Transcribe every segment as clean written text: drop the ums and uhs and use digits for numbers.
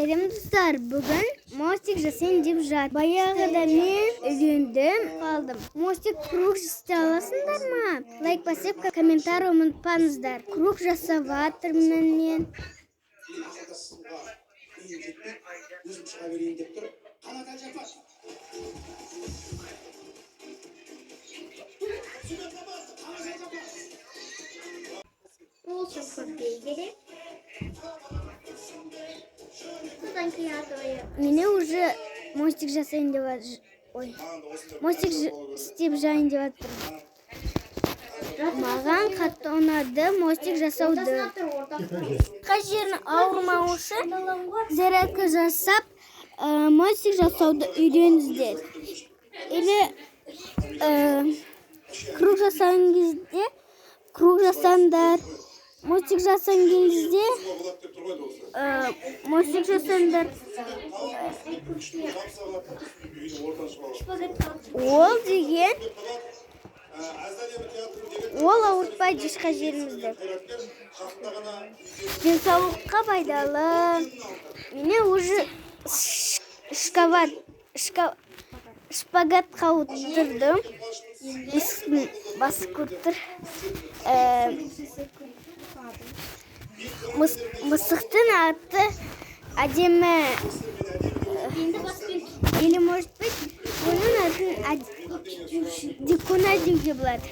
Dostlar, bugün mostik жасайын деп жатыр. Баяғыда мен үйрендім, қалдым. Мостик круг жасай аласыңдар ма? Лайк басып, комментарий ұмытпаңыздар. Круг жасап жатырмын мен. Мені уже мостик жасайын деп жатыр. Ой, мостик істеп жайын деп жатыр. Маған қатты ұнады мостик жасауды. Қай жерін ауырмау үшін зарядка жасап, мостик жасауды үйреніңіздер. Или круг жасаған кезде круг жасаңдар. Мостик жасаған кезде мостик жасаңдар. Ол деген ол ауыртпайды ешқай жерімізді. Денсаулыққа пайдалы. Мені уже шпагатқа отырдым. Есіктің басы көтір. Мысықтың аты әдемі. Или может быть, оның атын Дикуна деуге болады.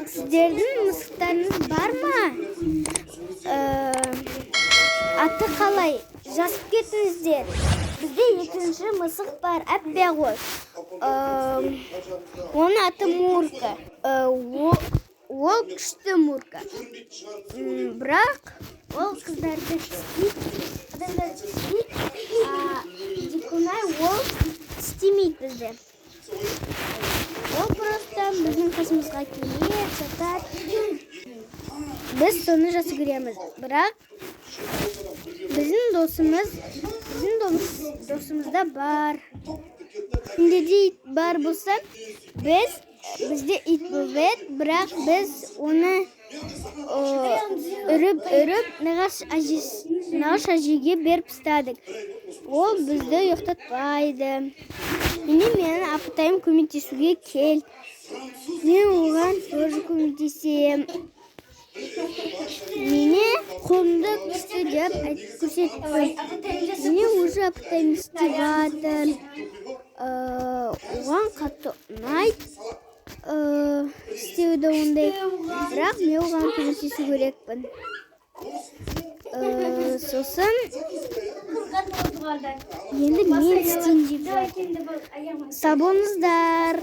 Сіздердің мысықтарыңыз бар ма? Аты қалай? Жазып кетіңіздер. Бізде екінші мысық бар, әппе ғой. Оның аты Мурка. Ол күшті Мурка. Бірақ ол қыздарды тістейді, адамдарды тістейді, Дикунай ол тістемейді бізді. Ол просто біздің қасымызға келеді, жатады. Біз соны жақсы көреміз. Бірақ біздің досымызда бар. Кімде де ит бар болса, бізде ит болады, бірақ біз оны үріп нағаш әжеге беріп тастадық. Ол бізді ұйықтатпайды. Менің апатайым көмектесуге кел. Мен оған тоже көмектесем. Мені қолымды күшті деп көрсетпей. Мені уже апатайым істеп жатыр. Оған қатты ұнайды. Істеуді ондай. Бірақ мен оған көмектесу керекпін. Сосын енді мен істейін деп жатырмын. Сау болыңыздар.